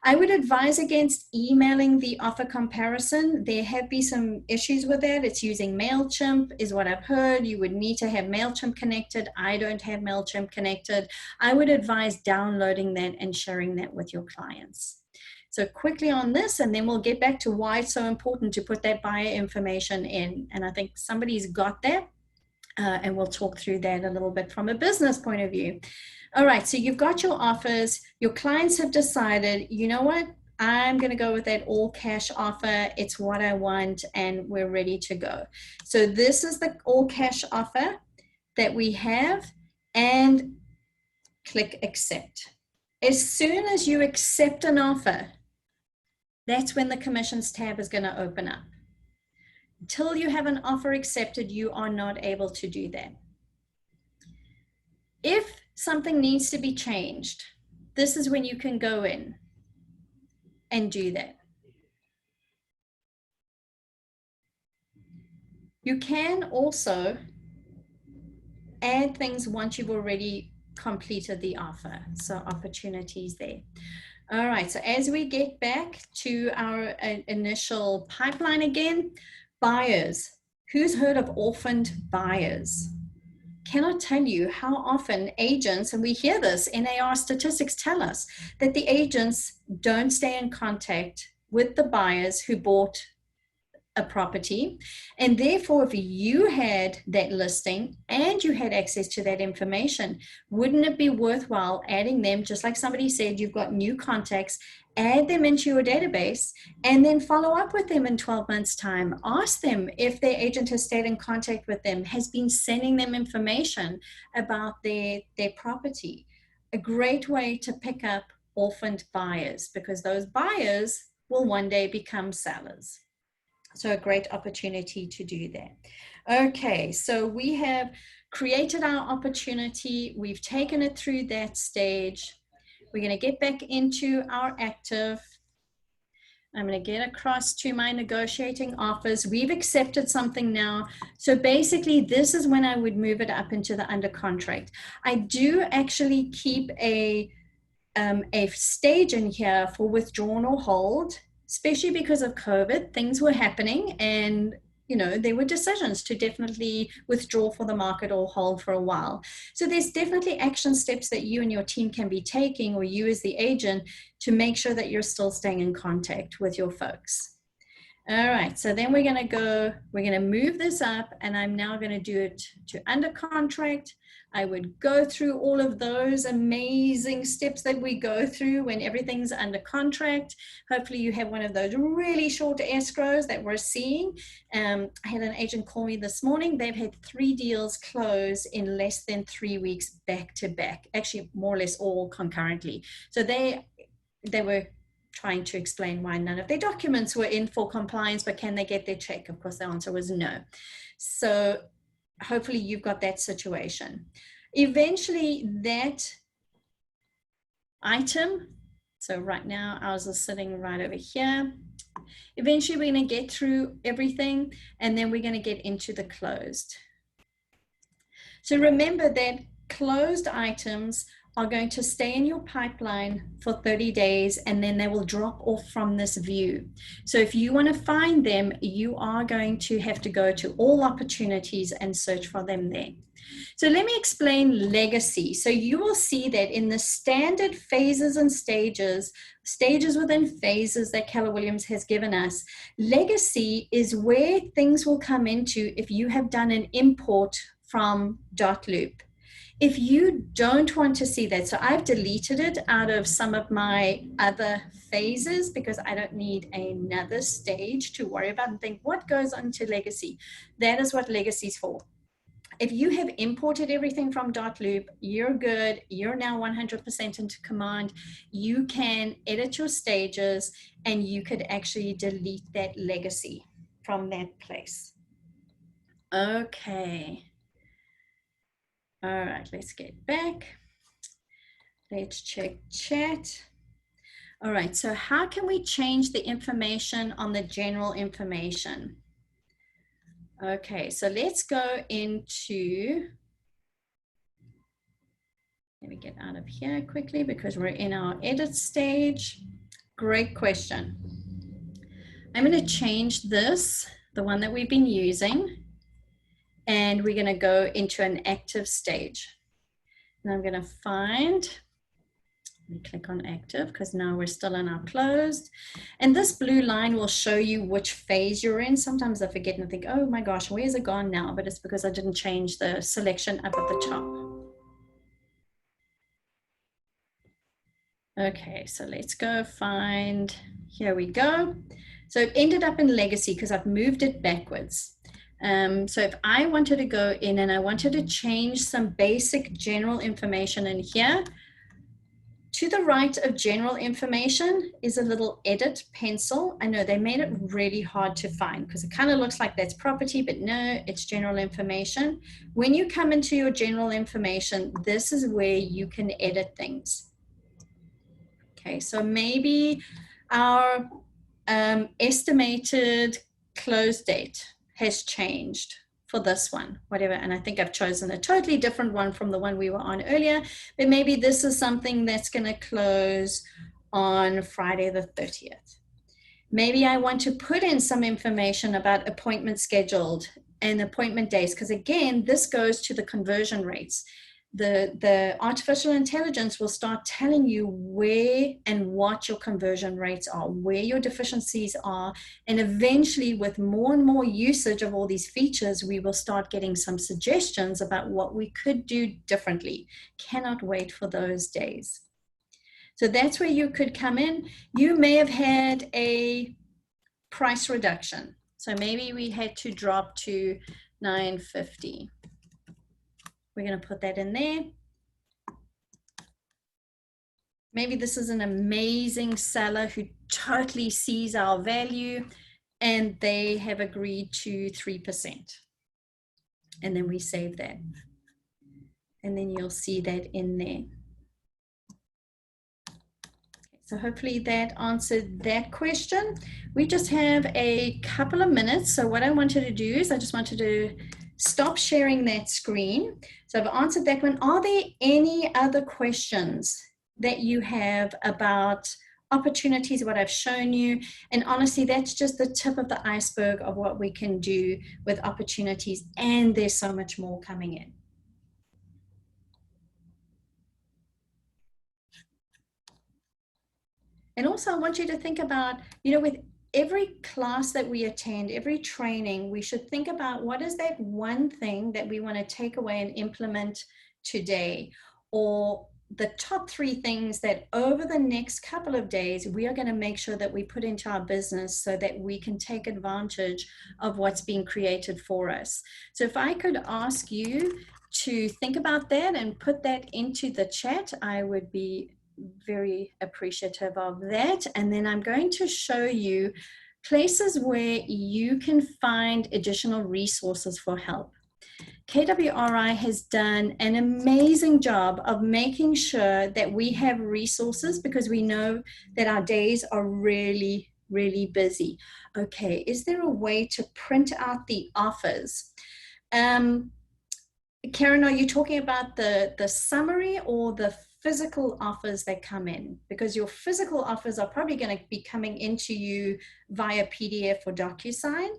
I would advise against emailing the offer comparison. There have been some issues with that. It's using MailChimp is what I've heard. You would need to have MailChimp connected. I don't have MailChimp connected. I would advise downloading that and sharing that with your clients. So quickly on this, and then we'll get back to why it's so important to put that buyer information in. And I think somebody's got that. And we'll talk through that a little bit from a business point of view. All right, so you've got your offers. Your clients have decided, you know what? I'm going to go with that all cash offer. It's what I want, and we're ready to go. So this is the all cash offer that we have, and click accept. As soon as you accept an offer, that's when the commissions tab is going to open up. Until you have an offer accepted, you are not able to do that. If something needs to be changed, this is when you can go in and do that. You can also add things once you've already completed the offer. So opportunities there. All right, so as we get back to our initial pipeline again, buyers. Who's heard of orphaned buyers? Cannot tell you how often agents, and we hear this, NAR statistics tell us that the agents don't stay in contact with the buyers who bought a property. And therefore, if you had that listing and you had access to that information, wouldn't it be worthwhile adding them, just like somebody said, you've got new contacts, add them into your database, and then follow up with them in 12 months' time. Ask them if their agent has stayed in contact with them, has been sending them information about their property. A great way to pick up orphaned buyers, because those buyers will one day become sellers. So a great opportunity to do that. Okay, so we have created our opportunity. We've taken it through that stage. We're going to get back into our active. I'm going to get across to my negotiating offers. We've accepted something now. So basically, this is when I would move it up into the under contract. I do actually keep a stage in here for withdrawn or hold, especially because of COVID. Things were happening, and there were decisions to definitely withdraw for the market or hold for a while. So there's definitely action steps that you and your team can be taking, or you as the agent, to make sure that you're still staying in contact with your folks. All right, so then we're going to move this up, and I'm now going to do it to under contract. I would go through all of those amazing steps that we go through when everything's under contract. Hopefully you have one of those really short escrows that we're seeing. I had an agent call me this morning. They've had 3 deals close in less than 3 weeks back to back, actually more or less all concurrently. So they were trying to explain why none of their documents were in for compliance, but can they get their check? Of course, the answer was no. So hopefully you've got that situation. Eventually that item, so right now ours is sitting right over here. Eventually we're going to get through everything, and then we're going to get into the closed. So remember that closed items are going to stay in your pipeline for 30 days, and then they will drop off from this view. So if you want to find them, you are going to have to go to all opportunities and search for them there. So let me explain legacy. So you will see that in the standard phases and stages within phases that Keller Williams has given us, legacy is where things will come into if you have done an import from dot loop. If you don't want to see that, so I've deleted it out of some of my other phases because I don't need another stage to worry about and think what goes onto legacy. That is what legacy is for. If you have imported everything from .loop, you're good. You're now 100% into command. You can edit your stages and you could actually delete that legacy from that place. Okay. All right, let's get back. Let's check chat. All right, so how can we change the information on the general information? Okay, so let's go into, let me get out of here quickly because we're in our edit stage. Great question. I'm going to change this, the one that we've been using, and we're going to go into an active stage. And I'm going to find, let me click on active because now we're still in our closed. And this blue line will show you which phase you're in. Sometimes I forget and think, oh my gosh, where's it gone now? But it's because I didn't change the selection up at the top. Okay, so let's go find, here we go. So it ended up in legacy because I've moved it backwards. So if I wanted to go in and I wanted to change some basic general information in here, to the right of general information is a little edit pencil. I know they made it really hard to find because it kind of looks like that's property, but no, it's general information. When you come into your general information, this is where you can edit things. Okay, so maybe our estimated close date has changed for this one, whatever. And I think I've chosen a totally different one from the one we were on earlier, but maybe this is something that's going to close on Friday the 30th. Maybe I want to put in some information about appointments scheduled and appointment days, because again, this goes to the conversion rates. The artificial intelligence will start telling you where and what your conversion rates are, where your deficiencies are, and eventually with more and more usage of all these features, we will start getting some suggestions about what we could do differently. Cannot wait for those days. So that's where you could come in. You may have had a price reduction. So maybe we had to drop to $9.50. We're going to put that in there. Maybe this is an amazing seller who totally sees our value and they have agreed to 3%. And then we save that. And then you'll see that in there. So hopefully that answered that question. We just have a couple of minutes. So what I wanted to do is I just wanted to stop sharing that screen. So I've answered that one. Are there any other questions that you have about opportunities, what I've shown you? And honestly, that's just the tip of the iceberg of what we can do with opportunities. And there's so much more coming in. And also I want you to think about, with every class that we attend, every training, we should think about what is that one thing that we want to take away and implement today, or the top 3 things that over the next couple of days, we are going to make sure that we put into our business so that we can take advantage of what's being created for us. So if I could ask you to think about that and put that into the chat, I would be very appreciative of that. And then I'm going to show you places where you can find additional resources for help. KWRI has done an amazing job of making sure that we have resources because we know that our days are really, really busy. Okay, is there a way to print out the offers? Karen, are you talking about the summary or the physical offers that come in? Because your physical offers are probably going to be coming into you via PDF or DocuSign.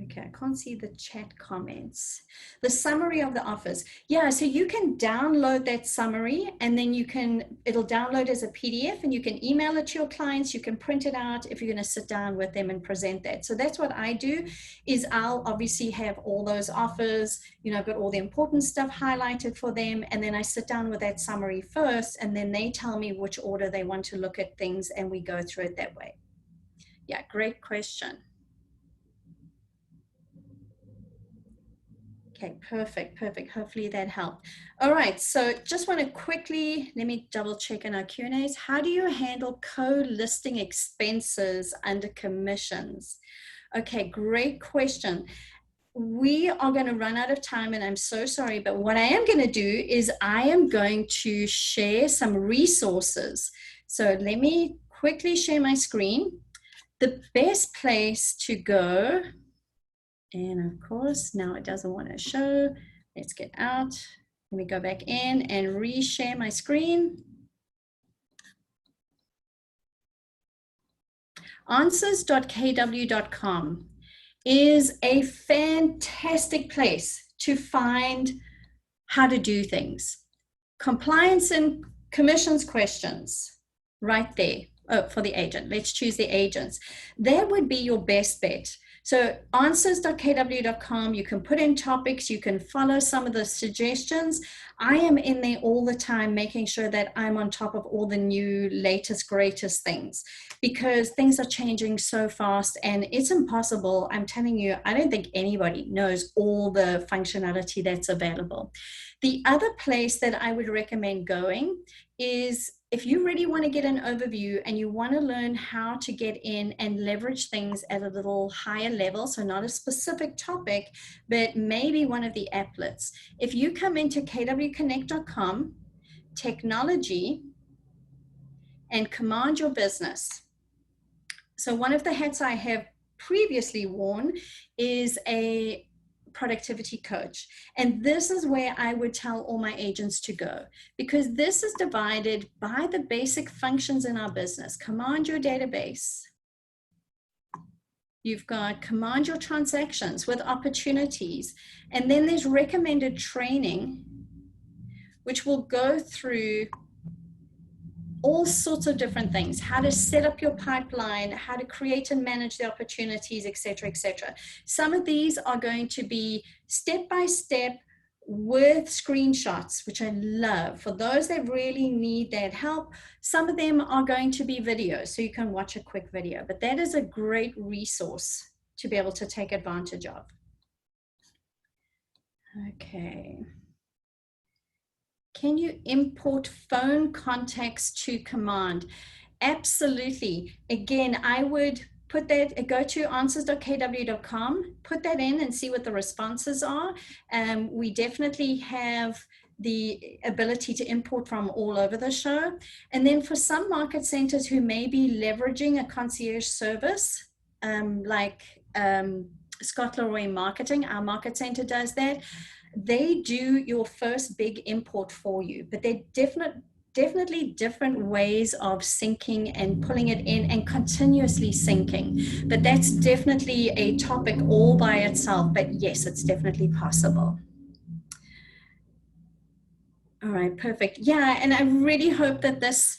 Okay, I can't see the chat comments. The summary of the offers. Yeah, so you can download that summary and then it'll download as a PDF and you can email it to your clients. You can print it out if you're going to sit down with them and present that. So that's what I do is I'll obviously have all those offers, I've got all the important stuff highlighted for them. And then I sit down with that summary first and then they tell me which order they want to look at things and we go through it that way. Yeah, great question. Okay, perfect. Hopefully that helped. All right, so just want to quickly, let me double check in our Q&As. How do you handle co-listing expenses under commissions? Okay, great question. We are going to run out of time and I'm so sorry, but what I am going to do is I am going to share some resources. So let me quickly share my screen. The best place to go, and of course, now it doesn't want to show. Let's get out. Let me go back in and reshare my screen. Answers.kw.com is a fantastic place to find how to do things. Compliance and commissions questions, right there. Oh, for the agent. Let's choose the agents. That would be your best bet. So answers.kw.com, you can put in topics, you can follow some of the suggestions. I am in there all the time making sure that I'm on top of all the new, latest, greatest things because things are changing so fast and it's impossible. I'm telling you, I don't think anybody knows all the functionality that's available. The other place that I would recommend going is if you really want to get an overview and you want to learn how to get in and leverage things at a little higher level, so not a specific topic, but maybe one of the applets. If you come into kwconnect.com, technology, and command your business. So one of the hats I have previously worn is a productivity coach. And this is where I would tell all my agents to go because this is divided by the basic functions in our business. Command your database. You've got command your transactions with opportunities. And then there's recommended training, which will go through all sorts of different things, how to set up your pipeline, how to create and manage the opportunities, et cetera, et cetera. Some of these are going to be step-by-step with screenshots, which I love. For those that really need that help, some of them are going to be videos, so you can watch a quick video, but that is a great resource to be able to take advantage of. Okay. Can you import phone contacts to command? Absolutely. Again, I would put that, go to answers.kw.com, put that in and see what the responses are. We definitely have the ability to import from all over the show. And then for some market centers who may be leveraging a concierge service, like Scott Leroy Marketing, our market center does that. They do your first big import for you, but they're definitely different ways of syncing and pulling it in and continuously syncing. But that's definitely a topic all by itself, but yes, it's definitely possible. All right, perfect. Yeah, and I really hope that this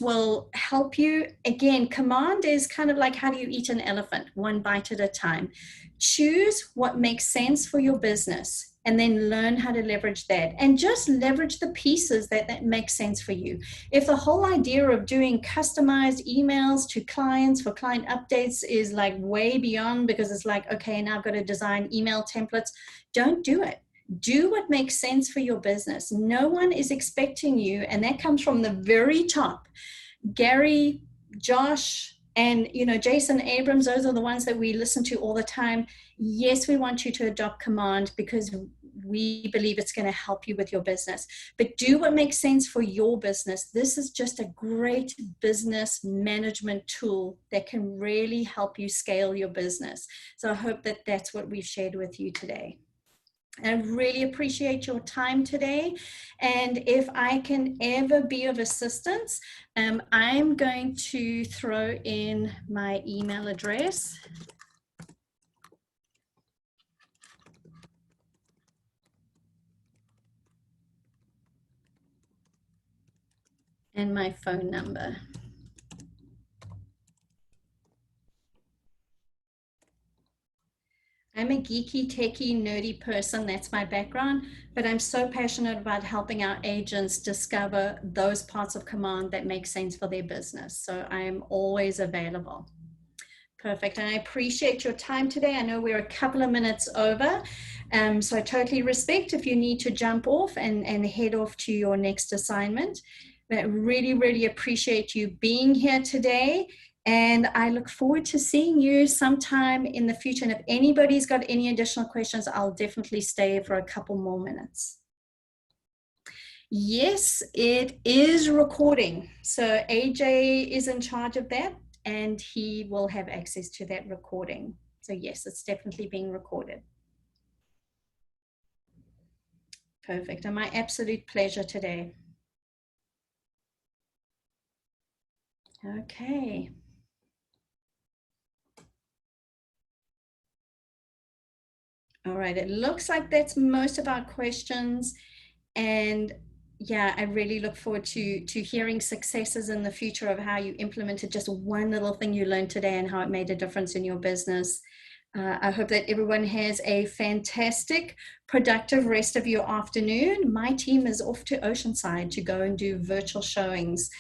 will help you. Again, command is kind of like how do you eat an elephant, one bite at a time. Choose what makes sense for your business and then learn how to leverage that and just leverage the pieces that make sense for you. If the whole idea of doing customized emails to clients for client updates is like way beyond because it's like, okay, now I've got to design email templates, don't do it. Do what makes sense for your business. No one is expecting you, and that comes from the very top. Gary, Josh, and Jason Abrams, those are the ones that we listen to all the time. Yes, we want you to adopt command because we believe it's going to help you with your business. But do what makes sense for your business. This is just a great business management tool that can really help you scale your business. So I hope that that's what we've shared with you today. I really appreciate your time today. And if I can ever be of assistance, I'm going to throw in my email address. and my phone number. I'm a geeky, techie, nerdy person. That's my background, but I'm so passionate about helping our agents discover those parts of command that make sense for their business. So I'm always available. Perfect. And I appreciate your time today. I know we're a couple of minutes over. So I totally respect if you need to jump off and head off to your next assignment. But really, really appreciate you being here today. And I look forward to seeing you sometime in the future. And if anybody's got any additional questions, I'll definitely stay for a couple more minutes. Yes, it is recording. So AJ is in charge of that, and he will have access to that recording. So yes, it's definitely being recorded. Perfect. And my absolute pleasure today. Okay. All right. It looks like that's most of our questions. And yeah, I really look forward to hearing successes in the future of how you implemented just one little thing you learned today and how it made a difference in your business. I hope that everyone has a fantastic, productive rest of your afternoon. My team is off to Oceanside to go and do virtual showings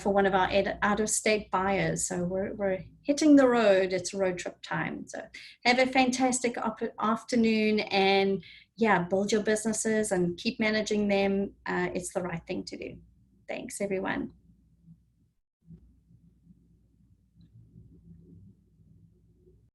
for one of our out-of-state buyers. So we're hitting the road. It's road trip time. So have a fantastic afternoon, and yeah, build your businesses and keep managing them. It's the right thing to do. Thanks, everyone.